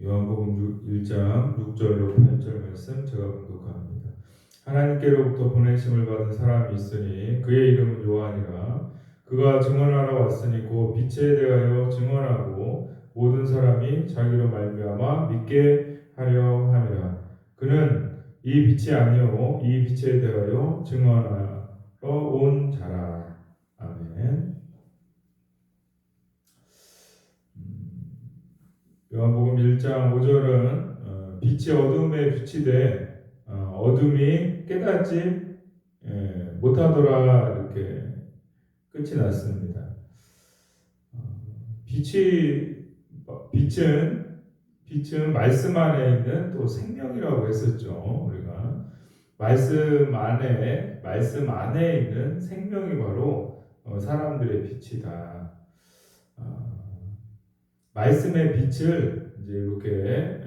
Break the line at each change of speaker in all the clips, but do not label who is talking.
요한복음 1장 6절로 8절 말씀 제가 봉독합니다. 하나님께로부터 보내심을 받은 사람이 있으니 그의 이름은 요한이라. 그가 증언하러 왔으니 곧 빛에 대하여 증언하고 모든 사람이 자기로 말미암아 믿게 하려 함이라. 그는 이 빛이 아니요 이 빛에 대하여 증언하러 온 자라. 아멘. 요한복음 1장 5절은 빛이 어둠에 비치되 어둠이 깨닫지 못하더라 이렇게 끝이 났습니다. 빛은 말씀 안에 있는 또 생명이라고 했었죠. 우리가 말씀 안에 있는 생명이 바로 사람들의 빛이다. 말씀의 빛을 이제 이렇게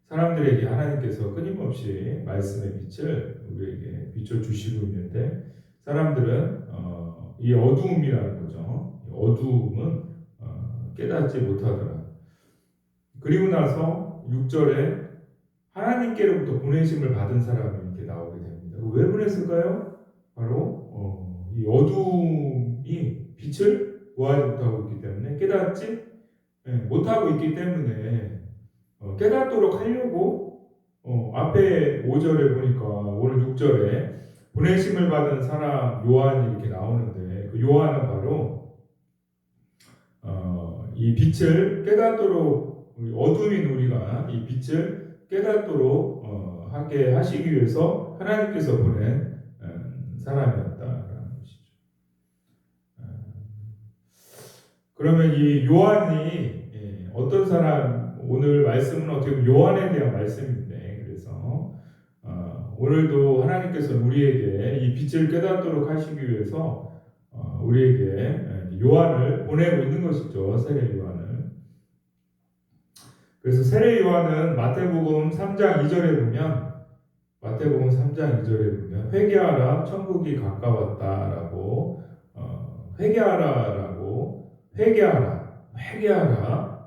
사람들에게 하나님께서 끊임없이 말씀의 빛을 우리에게 비춰 주시고 있는데 사람들은 이 어두움이라는 거죠. 이 어두움은 깨닫지 못하더라. 그리고 나서 6절에 하나님께로부터 보내심을 받은 사람이 이렇게 나오게 됩니다. 왜 보냈을까요? 바로 이 어두움이 빛을 구하지 못하고 있기 때문에 깨닫지 못하고 있기 때문에 깨닫도록 하려고 앞에 5절에 보니까 오늘 6절에 보내심을 받은 사람 요한이 이렇게 나오는데 그 요한은 바로 이 빛을 깨닫도록 어둠인 우리가 이 빛을 깨닫도록 하게 하시기 위해서 하나님께서 보낸 사람이었다라는 것이죠. 그러면 이 요한이 어떤 사람, 오늘 말씀은 어떻게 보면 요한에 대한 말씀인데, 그래서 오늘도 하나님께서 우리에게 이 빛을 깨닫도록 하시기 위해서 우리에게 요한을 보내고 있는 것이죠. 세례 요한을. 그래서 세례 요한은 마태복음 3장 2절에 보면 회개하라 천국이 가까웠다라고 회개하라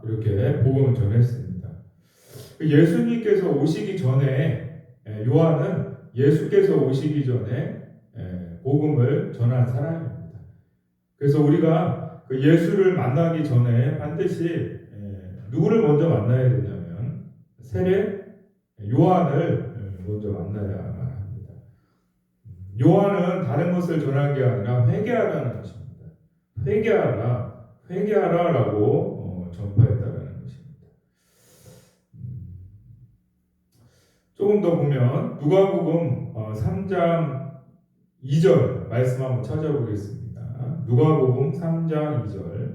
이렇게 복음을 전했습니다. 예수님께서 오시기 전에 요한은 예수께서 오시기 전에 복음을 전한 사람입니다. 그래서 우리가 그 예수를 만나기 전에 반드시 누구를 먼저 만나야 되냐면 세례 요한을 먼저 만나야 합니다. 요한은 다른 것을 전한 게 아니라 회개하라는 것입니다. 회개하라라고 전파했다라는 것입니다. 조금 더 보면 누가복음 3장 2절 말씀 한번 찾아보겠습니다. 누가복음 3장 2절.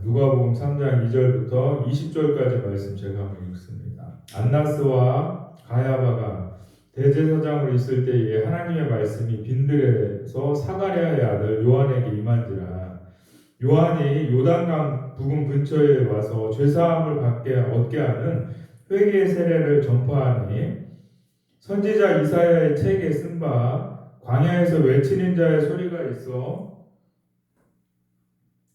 누가복음 3장 2절부터 20절까지 말씀 제가 한번 읽습니다. 안나스와 가야바가 대제사장으로 있을 때에 하나님의 말씀이 빈들에서 사가랴의 아들 요한에게 임한지라. 요한이 요단강 부근 근처에 와서 죄사함을 얻게 하는 회개의 세례를 전파하니 선지자 이사야의 책에 쓴 바 광야에서 외치는 자의 소리가 있어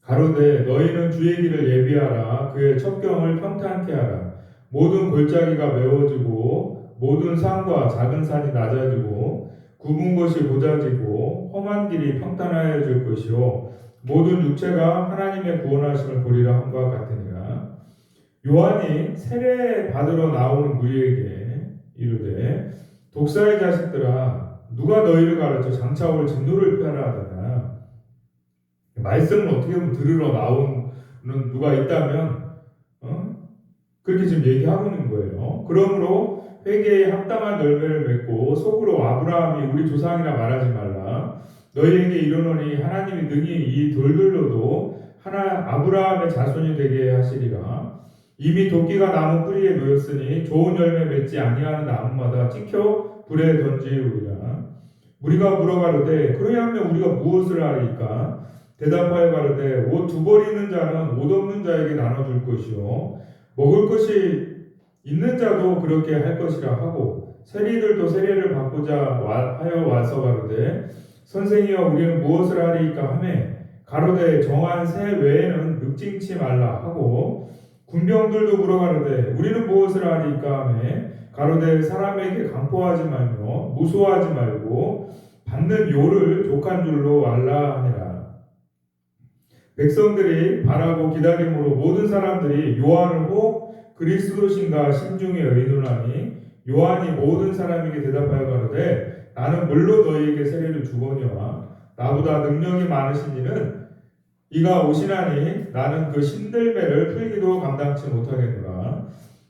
가로되 너희는 주의 길을 예비하라. 그의 첩경을 평탄케 하라. 모든 골짜기가 메워지고 모든 산과 작은 산이 낮아지고 굽은 곳이 고자지고 험한 길이 평탄하여질 것이요 모든 육체가 하나님의 구원하심을 보리라 함과 같으니라. 요한이 세례 받으러 나오는 무리에게 이르되 독사의 자식들아 누가 너희를 가르쳐 장차 올 진노를 피하라 하더냐. 말씀을 어떻게 보면 들으러 나오는 누가 있다면 그렇게 지금 얘기하고 있는 거예요. 그러므로 회개에 합당한 열매를 맺고 속으로 아브라함이 우리 조상이라 말하지 말라. 너희에게 이르노니 하나님이 능히 이 돌들로도 아브라함의 자손이 되게 하시리라. 이미 도끼가 나무 뿌리에 놓였으니 좋은 열매 맺지 아니하는 나무마다 찍혀 불에 던지우리라. 무리가 물어가로되 그러하면 우리가 무엇을 하리까? 대답하여 가로되 옷 두 벌 있는 자는 옷 없는 자에게 나눠줄 것이요 먹을 것이 있는 자도 그렇게 할 것이라 하고 세리들도 세례를 받고자 하여 와서 가로되 선생이여 우리는 무엇을 하리이까 하매 가로되 정한 새 외에는 늑징치 말라 하고 군병들도 물어가로되 우리는 무엇을 하리이까 하매 가로되 사람에게 강포하지 말며 무소하지 말고 받는 요를 족한 줄로 알라 하니라. 백성들이 바라고 기다림으로 모든 사람들이 요한을 혹 그리스도신가 심중에 의논하니 요한이 모든 사람에게 대답하여 가로되 나는 물로 너희에게 세례를 주거니와 나보다 능력이 많으신 이는 이가 오시나니 나는 그 신들매를 풀기도 감당치 못하겠노라.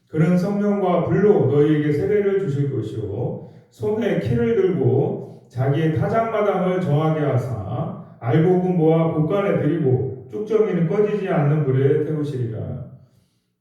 그는 성령과 불로 너희에게 세례를 주실 것이요 손에 키를 들고 자기의 타작마당을 정하게 하사 알곡은 모아 곳간에 들이고 쭉정이는 꺼지지 않는 불에 태우시리라.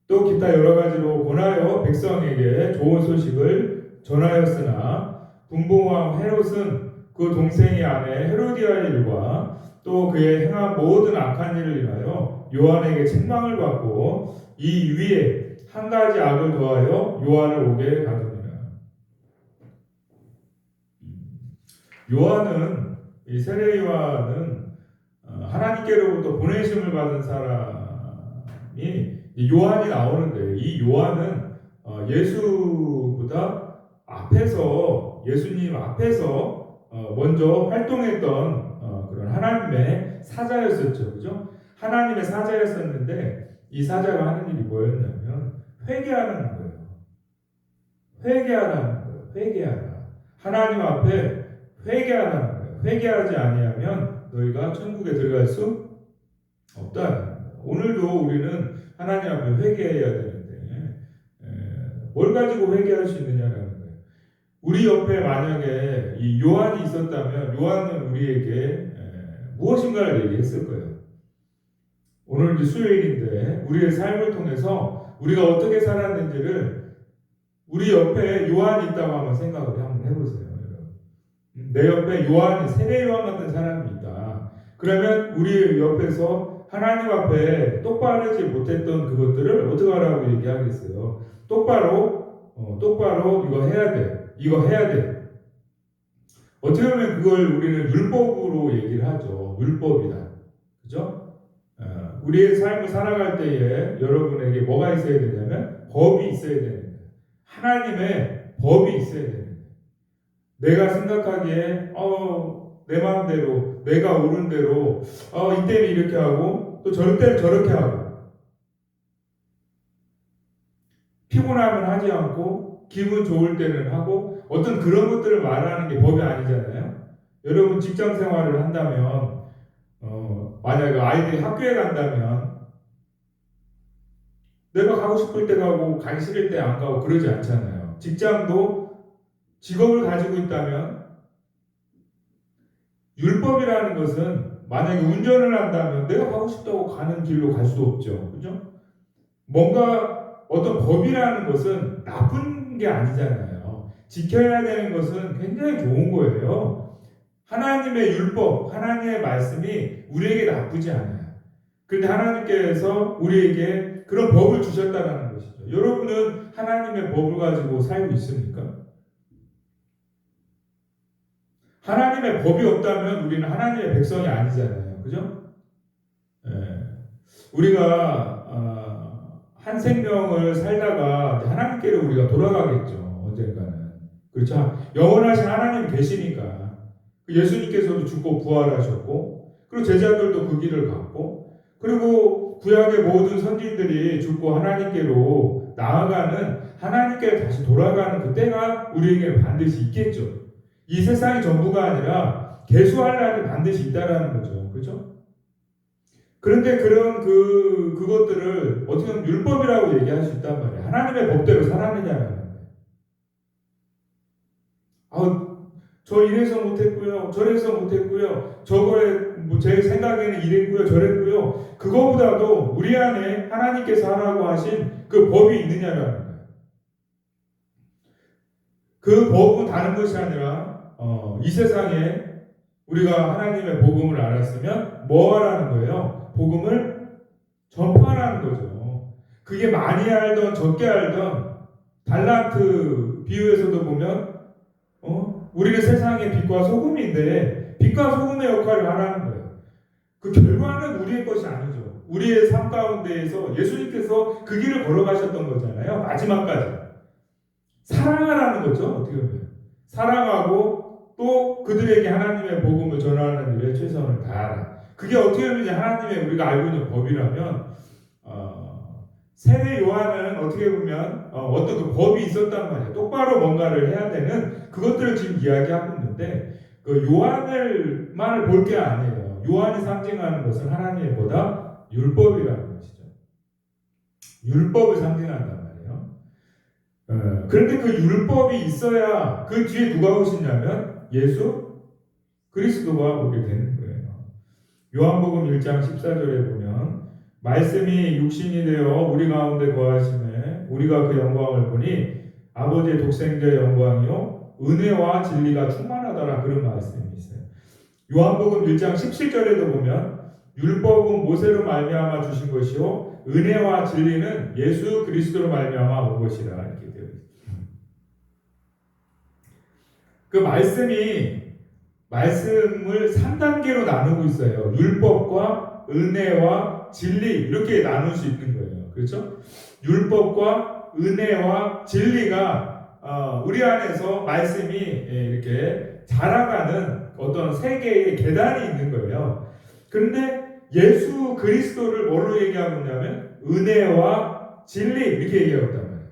또 기타 여러 가지로 권하여 백성에게 좋은 소식을 전하였으나 분봉왕 헤롯은 그 동생의 아내 헤로디아의 일과 또 그의 행한 모든 악한 일을 인하여 요한에게 책망을 받고 이 위에 한 가지 악을 더하여 요한을 오게 가두니라. 요한은 이 세례 요한은 하나님께로부터 보내심을 받은 사람이 요한이 나오는데 이 요한은 예수보다 앞에서 예수님 앞에서 먼저 활동했던 그런 하나님의 사자였었죠, 그죠? 하나님의 사자였었는데 이 사자가 하는 일이 뭐였냐면 회개하는 거예요. 회개하라는 거예요. 회개하라. 하나님 앞에 회개하라는 거예요. 회개하지 아니하면 너희가 천국에 들어갈 수 없다는 거예요. 오늘도 우리는 하나님 앞에 회개해야 되는데 뭘 가지고 회개할 수 있느냐라는 거예요. 우리 옆에 만약에 이 요한이 있었다면 요한은 우리에게 무엇인가를 얘기했을 거예요. 오늘 이제 수요일인데 우리의 삶을 통해서 우리가 어떻게 살았는지를 우리 옆에 요한이 있다고 한번 생각을 한번 해보세요. 내 옆에 요한이 세례 요한 같은 사람이 있다. 그러면 우리 옆에서 하나님 앞에 똑바로 하지 못했던 그것들을 어떻게 하라고 얘기하겠어요? 똑바로 이거 해야 돼. 이거 해야 돼. 어떻게 보면 그걸 우리는 율법으로 얘기를 하죠. 율법이다. 그죠? 우리의 삶을 살아갈 때에 여러분에게 뭐가 있어야 되냐면 법이 있어야 되는 거예요. 하나님의 법이 있어야 되는 거예요. 내가 생각하기에 내 마음대로 내가 옳은 대로 이때는 이렇게 하고 또 저럴 때는 저렇게 하고 피곤하면 하지 않고 기분 좋을 때는 하고 어떤 그런 것들을 말하는 게 법이 아니잖아요. 여러분 직장 생활을 한다면 만약에 아이들이 학교에 간다면 내가 가고 싶을 때 가고 가기 싫을 때 안 가고 그러지 않잖아요. 직장도 직업을 가지고 있다면 율법이라는 것은 만약에 운전을 한다면 내가 가고 싶다고 가는 길로 갈 수 없죠. 그죠? 뭔가 어떤 법이라는 것은 나쁜 게 아니잖아요. 지켜야 되는 것은 굉장히 좋은 거예요. 하나님의 율법, 하나님의 말씀이 우리에게 나쁘지 않아요. 그런데 하나님께서 우리에게 그런 법을 주셨다는 것이죠. 여러분은 하나님의 법을 가지고 살고 있습니까? 하나님의 법이 없다면 우리는 하나님의 백성이 아니잖아요. 그죠? 우리가 한 생명을 살다가 하나님께로 우리가 돌아가겠죠. 언젠가는. 그렇죠? 영원하신 하나님이 계시니까. 예수님께서도 죽고 부활하셨고 그리고 제자들도 그 길을 갔고 그리고 구약의 모든 선지들이 죽고 하나님께로 나아가는 하나님께 다시 돌아가는 그때가 우리에게 반드시 있겠죠. 이 세상이 전부가 아니라 개수할 날이 반드시 있다라는 거죠. 그렇죠? 그런데 그런 그것들을 어떻게 보면 율법이라고 얘기할 수 있단 말이에요. 하나님의 법대로 살았느냐는 거예요. 저 이래서 못했고요. 저래서 못했고요. 저거에 제 생각에는 이랬고요. 저랬고요. 그거보다도 우리 안에 하나님께서 하라고 하신 그 법이 있느냐라는 거예요. 그 법은 다른 것이 아니라 이 세상에 우리가 하나님의 복음을 알았으면 뭐 하라는 거예요? 복음을 전파하라는 거죠. 그게 많이 알던 적게 알던 달란트 비유에서도 보면 우리는 세상의 빛과 소금인데 빛과 소금의 역할을 하라는 거예요. 그 결과는 우리의 것이 아니죠. 우리의 삶 가운데에서 예수님께서 그 길을 걸어가셨던 거잖아요. 마지막까지. 사랑하라는 거죠. 어떻게 보면. 사랑하고 또 그들에게 하나님의 복음을 전하는 일에 최선을 다하라. 그게 어떻게 보면 하나님의 우리가 알고 있는 법이라면 세례 요한은 어떻게 보면 어떤 그 법이 있었단 말이에요. 똑바로 뭔가를 해야 되는 그것들을 지금 이야기하고 있는데 그 요한을만을 볼 게 아니에요. 요한이 상징하는 것은 하나님의 보다 율법이라는 것이죠. 율법을 상징한단 말이에요. 그런데 그 율법이 있어야 그 뒤에 누가 오시냐면 예수 그리스도가 오게 되는 거예요. 요한복음 1장 14절에 보면 말씀이 육신이 되어 우리 가운데 거하심에 우리가 그 영광을 보니 아버지의 독생자의 영광이요 은혜와 진리가 충만하더라 그런 말씀이 있어요. 요한복음 1장 17절에도 보면 율법은 모세로 말미암아 주신 것이요 은혜와 진리는 예수 그리스도로 말미암아 온 것이라 이렇게 되어 있습니다. 그 말씀을 3단계로 나누고 있어요. 율법과 은혜와 진리 이렇게 나눌 수 있는 거예요. 그렇죠? 율법과 은혜와 진리가 우리 안에서 말씀이 이렇게 자라가는 어떤 세 개의 계단이 있는 거예요. 그런데 예수 그리스도를 뭘로 얘기하고 있냐면 은혜와 진리 이렇게 얘기하고 있단 말이에요.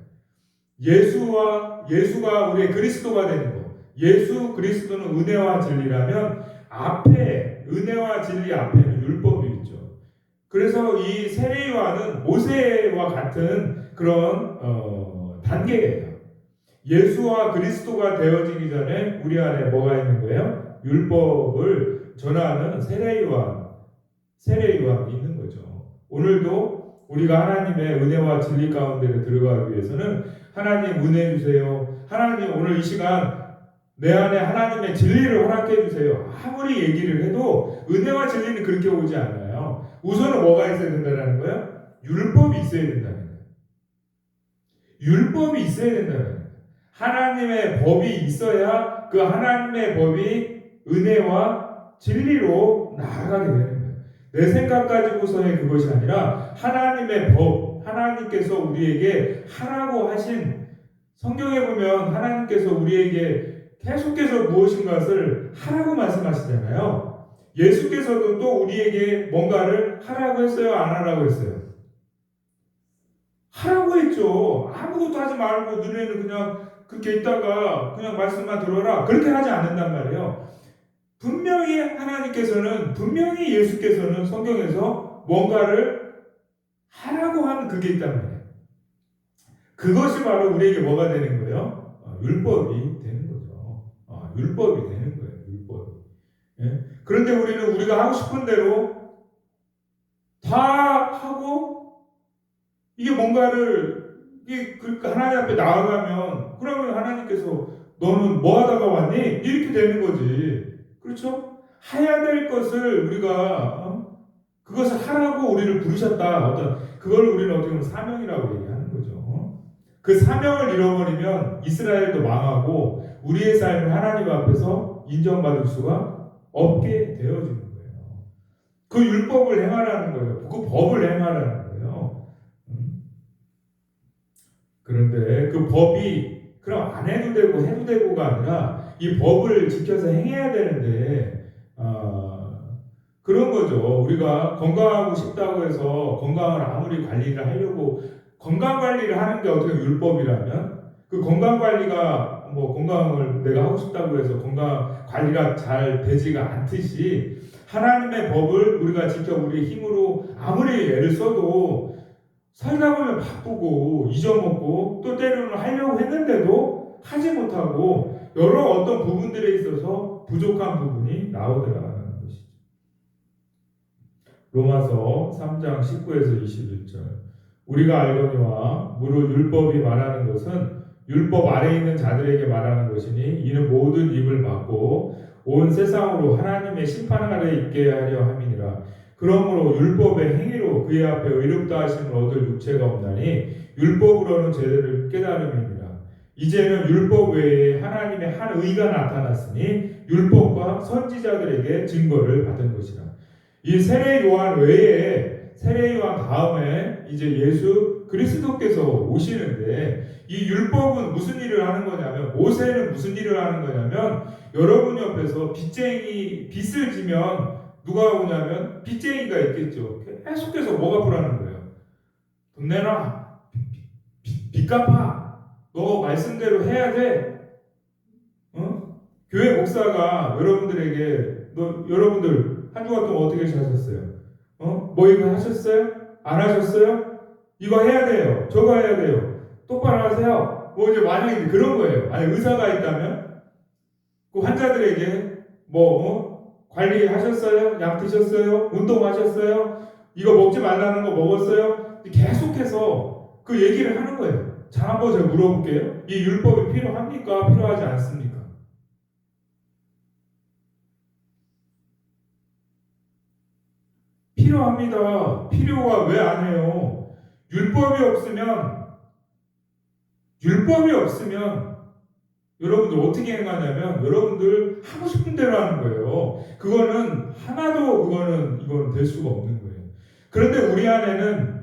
예수가 우리의 그리스도가 되는 거. 예수 그리스도는 은혜와 진리라면 앞에 은혜와 진리 앞에는 율법이 있죠. 그래서 이 세례 요한은 모세와 같은 그런 단계예요. 예수와 그리스도가 되어지기 전에 우리 안에 뭐가 있는 거예요? 율법을 전하는 세례 요한이 있는 거죠. 오늘도 우리가 하나님의 은혜와 진리 가운데 들어가기 위해서는 하나님 은혜 주세요. 하나님 오늘 이 시간 내 안에 하나님의 진리를 허락해 주세요. 아무리 얘기를 해도 은혜와 진리는 그렇게 오지 않아요. 우선은 뭐가 있어야 된다는 거예요? 율법이 있어야 된다는 거예요. 율법이 있어야 된다는 거예요. 하나님의 법이 있어야 그 하나님의 법이 은혜와 진리로 나아가게 되는 거예요. 내 생각 가지고서의 그것이 아니라 하나님의 법, 하나님께서 우리에게 하라고 하신 성경에 보면 하나님께서 우리에게 계속해서 무엇인가를 하라고 말씀하시잖아요. 예수께서도 또 우리에게 뭔가를 하라고 했어요? 안 하라고 했어요? 하라고 했죠. 아무것도 하지 말고 너네는 그냥 그렇게 있다가 그냥 말씀만 들어라. 그렇게 하지 않는단 말이에요. 분명히 분명히 예수께서는 성경에서 뭔가를 하라고 하는 그게 있단 말이에요. 그것이 바로 우리에게 뭐가 되는 거예요? 율법이 되는 거죠. 율법이 되는 거예요. 율법이. 예? 그런데 우리가 하고 싶은 대로 다 하고 이게 뭔가를 하나님 앞에 나아가면 그러면 하나님께서 너는 뭐 하다가 왔니? 이렇게 되는 거지. 그렇죠? 해야 될 것을 우리가 그것을 하라고 우리를 부르셨다. 그걸 우리는 어떻게 보면 사명이라고 얘기하는 거죠. 그 사명을 잃어버리면 이스라엘도 망하고 우리의 삶을 하나님 앞에서 인정받을 수가 없게 되어지는 거예요. 그 율법을 행하라는 거예요. 그 법을 행하라는 거예요. 그런데 그 법이 그럼 안 해도 되고 해도 되고가 아니라 이 법을 지켜서 행해야 되는데 그런 거죠. 우리가 건강하고 싶다고 해서 건강을 아무리 관리를 하려고 건강 관리를 하는 게 어떻게 율법이라면 그 건강 관리가 건강을 내가 하고 싶다고 해서 건강 관리가 잘 되지가 않듯이 하나님의 법을 우리가 지켜 우리의 힘으로 아무리 애를 써도 살다 보면 바쁘고 잊어먹고 또 때로는 하려고 했는데도 하지 못하고 여러 어떤 부분들에 있어서 부족한 부분이 나오더라는 것이죠. 로마서 3장 19에서 21절 우리가 알거니와 무릇 율법이 말하는 것은 율법 아래 있는 자들에게 말하는 것이니 이는 모든 입을 막고 온 세상으로 하나님의 심판 아래 있게 하려 함이니라. 그러므로 율법의 행위로 그의 앞에 의롭다 하심을 얻을 육체가 없나니 율법으로는 죄를 깨달음이니라. 이제는 율법 외에 하나님의 한 의가 나타났으니 율법과 선지자들에게 증거를 받은 것이라. 이 세례 요한 외에 세례 요한 다음에 이제 예수 그리스도께서 오시는데 이 율법은 무슨 일을 하는 거냐면 모세는 무슨 일을 하는 거냐면 여러분 옆에서 빚을 지면 누가 오냐면 빚쟁이가 있겠죠. 계속해서 뭐 갚으라는 거예요. 돈 내놔. 빚 갚아. 너 말씀대로 해야 돼. 교회 목사가 여러분들에게 여러분들 한 주간 동안 어떻게 사셨어요? 뭐 이거 하셨어요? 안 하셨어요? 이거 해야 돼요. 저거 해야 돼요. 똑바로 하세요. 뭐 이제 만약에 그런 거예요. 아니 의사가 있다면 그 환자들에게 관리하셨어요? 약 드셨어요? 운동하셨어요? 이거 먹지 말라는 거 먹었어요? 계속해서 그 얘기를 하는 거예요. 자, 한번 제가 물어볼게요. 이 율법이 필요합니까? 필요하지 않습니까? 필요합니다. 필요가 왜 안 해요? 율법이 없으면 여러분들 어떻게 행하냐면 여러분들 하고 싶은 대로 하는 거예요. 그거는 하나도 이거는 될 수가 없는 거예요. 그런데 우리 안에는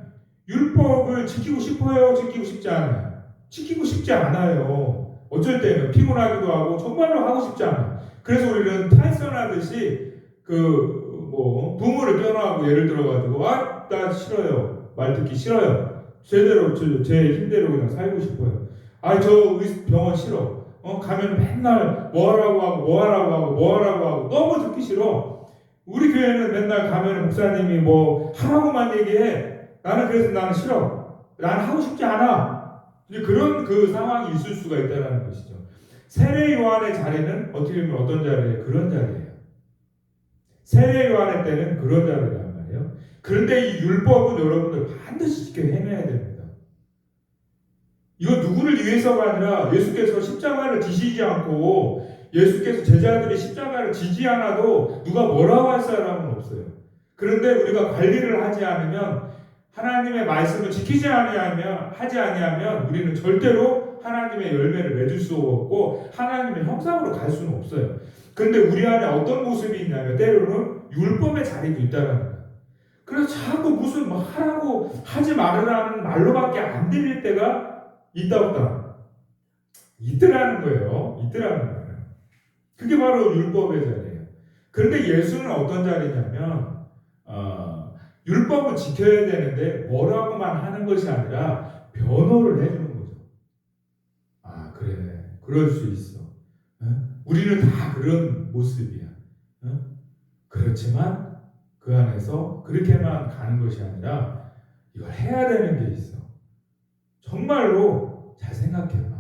율법을 지키고 싶어요? 지키고 싶지 않아요? 지키고 싶지 않아요. 어쩔 때는 피곤하기도 하고 정말로 하고 싶지 않아요. 그래서 우리는 탈선하듯이 부모를 껴나가고 예를 들어가지고 나 싫어요. 말 듣기 싫어요. 제대로 제 힘대로 그냥 살고 싶어요. 저 병원 싫어. 가면 맨날 뭐 하라고 하고 너무 듣기 싫어. 우리 교회는 맨날 가면 목사님이 뭐 하라고만 얘기해. 나는 싫어. 나는 하고 싶지 않아. 그런 그 상황이 있을 수가 있다는 것이죠. 세례 요한의 자리는 어떻게 보면 어떤 자리예요? 그런 자리예요. 세례 요한의 때는 그런 자리란 말이에요. 그런데 이 율법은 여러분들 반드시 지켜 해내야 됩니다. 이건 누구를 위해서가 아니라 예수께서 십자가를 지시지 않고 예수께서 제자들이 십자가를 지지 않아도 누가 뭐라고 할 사람은 없어요. 그런데 우리가 관리를 하지 않으면 하나님의 말씀을 지키지 하지 아니하면 우리는 절대로 하나님의 열매를 맺을 수 없고 하나님의 형상으로 갈 수는 없어요. 그런데 우리 안에 어떤 모습이 있냐면 때로는 율법의 자리도 있다는 거예요. 그래서 자꾸 무슨 하라고 하지 말으라는 말로밖에 안 들릴 때가 있다 없다. 있더라는 거예요. 그게 바로 율법의 자리예요. 그런데 예수는 어떤 자리냐면 율법은 지켜야 되는데 뭐라고만 하는 것이 아니라 변호를 해주는 거죠. 그래. 그럴 수 있어. 우리는 다 그런 모습이야. 그렇지만 그 안에서 그렇게만 가는 것이 아니라 이걸 해야 되는 게 있어. 정말로 잘 생각해봐.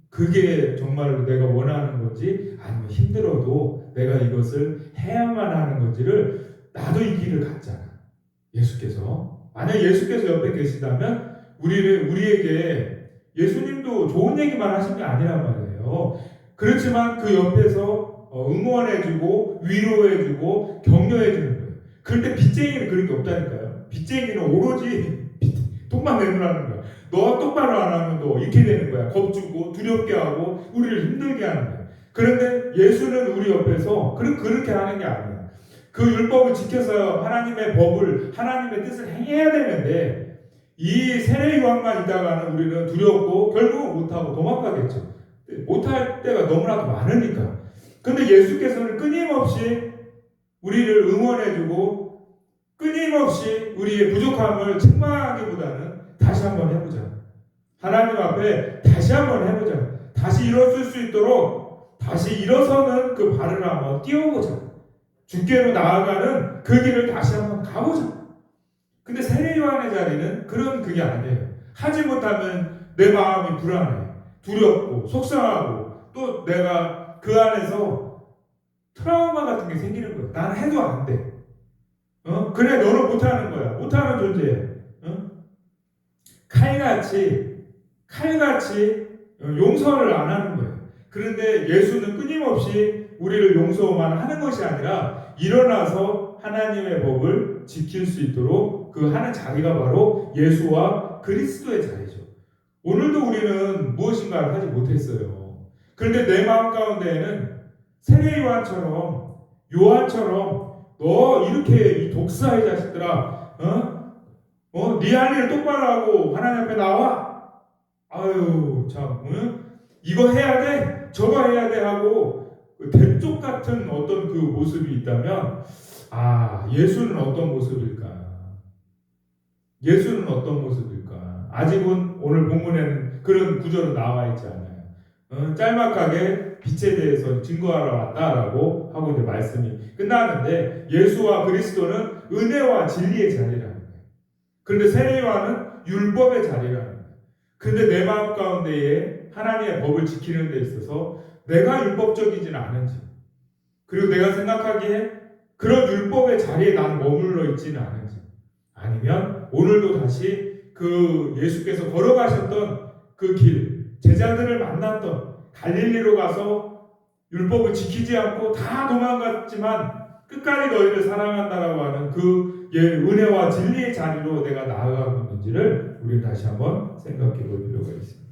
그게 정말로 내가 원하는 건지 아니면 힘들어도 내가 이것을 해야만 하는 건지를 나도 이 길을 갔잖아. 예수께서. 만약 예수께서 옆에 계시다면 우리에게 예수님도 좋은 얘기만 하신 게 아니란 말이에요. 그렇지만 그 옆에서 응원해주고 위로해주고 격려해주는 거예요. 그런데 빚쟁이는 그런 게 없다니까요. 빚쟁이는 오로지 돈만 내놓으라는 거야. 너가 똑바로 안 하면 너 이렇게 되는 거야. 겁주고 두렵게 하고 우리를 힘들게 하는 거야. 그런데 예수는 우리 옆에서 그렇게 하는 게 아니야. 그 율법을 지켜서 하나님의 법을 하나님의 뜻을 행해야 되는데 이 세례 요한만 있다가는 우리는 두렵고 결국은 못하고 도망가겠죠. 못할 때가 너무나도 많으니까. 그런데 예수께서는 끊임없이 우리를 응원해주고 끊임없이 우리의 부족함을 책망하기보다는 다시 한번 해보자. 하나님 앞에 다시 한번 해보자. 다시 일어설 수 있도록 다시 일어서는 그 발을 한번 띄워보자. 주께로 나아가는 그 길을 다시 한번 가보자. 근데 세례 요한의 자리는 그게 아니에요. 하지 못하면 내 마음이 불안해. 두렵고 속상하고 또 내가 그 안에서 트라우마 같은 게 생기는 거예요. 나는 해도 안 돼. 그래 너는 못하는 거야. 못하는 존재야. 칼같이 용서를 안 하는 거예요. 그런데 예수는 끊임없이 우리를 용서만 하는 것이 아니라 일어나서 하나님의 법을 지킬 수 있도록 하는 자리가 바로 예수와 그리스도의 자리죠. 오늘도 우리는 무엇인가 무엇인가를 하지 못했어요. 그런데 내 마음 가운데에는 세례 요한처럼 너 이렇게 이 독사의 자식들아, 네 할 일을 똑바로 하고 하나님 앞에 나와. 아유 참, 이거 해야 돼, 저거 해야 돼 하고 대쪽 같은 어떤 그 모습이 있다면, 예수는 어떤 모습일까? 예수는 어떤 모습일까? 아직은 오늘 본문에는 그런 구절은 나와 있지 않아요. 짤막하게 빛에 대해서 증거하러 왔다라고 하고 이제 말씀이 끝나는데, 예수와 그리스도는 은혜와 진리의 자리라는 거예요. 그런데 세례요한은 율법의 자리라는 거예요. 그런데 내 마음 가운데에 하나님의 법을 지키는 데 있어서 내가 율법적이지는 않은지, 그리고 내가 생각하기에 그런 율법의 자리에 난 머물러 있지는 않은지, 아니면 오늘도 다시 그 예수께서 걸어가셨던 그 길, 제자들을 만났던 갈릴리로 가서 율법을 지키지 않고 다 도망갔지만 끝까지 너희를 사랑한다라고 하는 그 은혜와 진리의 자리로 내가 나아가고 있는지를 우리 다시 한번 생각해 볼 필요가 있습니다.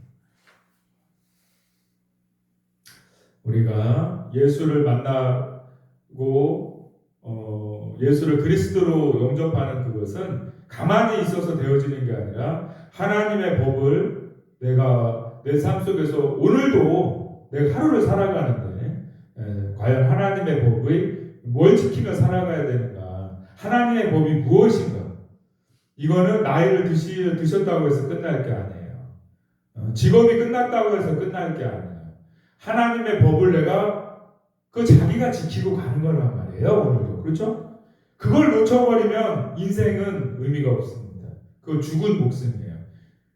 우리가 예수를 만나고 예수를 그리스도로 영접하는 그것은 가만히 있어서 되어지는 게 아니라 하나님의 법을 내가 내 삶 속에서 오늘도 내가 하루를 살아가는데 과연 하나님의 법의 뭘 지키며 살아가야 되는가, 하나님의 법이 무엇인가, 이거는 나이를 드셨다고 해서 끝날 게 아니에요. 직업이 끝났다고 해서 끝날 게 아니에요. 하나님의 법을 내가 자기가 지키고 가는 거란 말이에요. 오늘도. 그렇죠? 그걸 놓쳐버리면 인생은 의미가 없습니다. 그거 죽은 목숨이에요.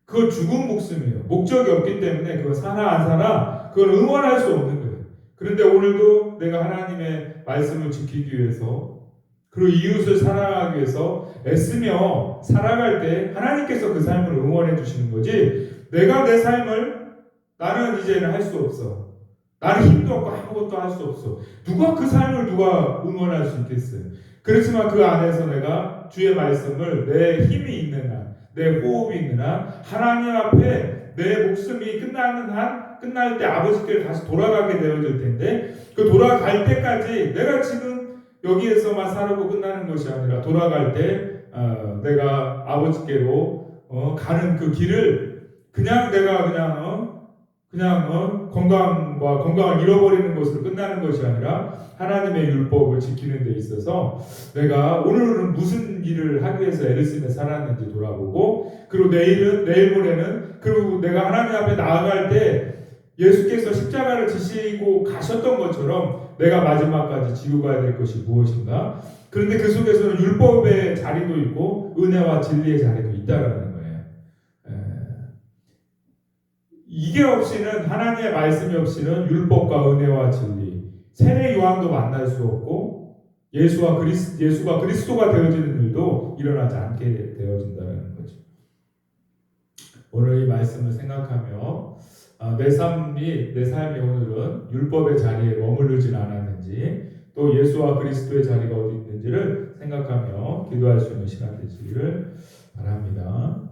그거 죽은 목숨이에요. 목적이 없기 때문에 그거 사나 안 사나 그걸 응원할 수 없는 거예요. 그런데 오늘도 내가 하나님의 말씀을 지키기 위해서, 그리고 이웃을 사랑하기 위해서 애쓰며 살아갈 때 하나님께서 그 삶을 응원해 주시는 거지, 내가 내 삶을 나는 이제는 할 수 없어, 나는 힘도 없고 아무것도 할 수 없어, 누가 그 삶을 누가 응원할 수 있겠어요. 그렇지만 그 안에서 내가 주의 말씀을 내 힘이 있는 한, 내 호흡이 있는 한, 하나님 앞에 내 목숨이 끝날 때 아버지께 다시 돌아가게 되어질 텐데, 그 돌아갈 때까지 내가 지금 여기에서만 살고 끝나는 것이 아니라 돌아갈 때 내가 아버지께로 가는 그 길을 그냥 내가 건강을 잃어버리는 것으로 끝나는 것이 아니라 하나님의 율법을 지키는 데 있어서 내가 오늘은 무슨 일을 하기 위해서 애를 쓰며 살았는지 돌아보고, 그리고 내일 모레는, 그리고 내가 하나님 앞에 나아갈 때 예수께서 십자가를 지시고 가셨던 것처럼 내가 마지막까지 지고 가야 될 것이 무엇인가. 그런데 그 속에서는 율법의 자리도 있고 은혜와 진리의 자리도 있다라는 거예요. 이게 없이는, 하나님의 말씀이 없이는 율법과 은혜와 진리, 세례 요한도 만날 수 없고 예수가 그리스도가 되어지는 일도 일어나지 않게 되어진다는 거죠. 오늘 이 말씀을 생각하며 내 삶이 오늘은 율법의 자리에 머무르진 않았는지, 또 예수와 그리스도의 자리가 어디 있는지를 생각하며 기도할 수 있는 시간 되시기를 바랍니다.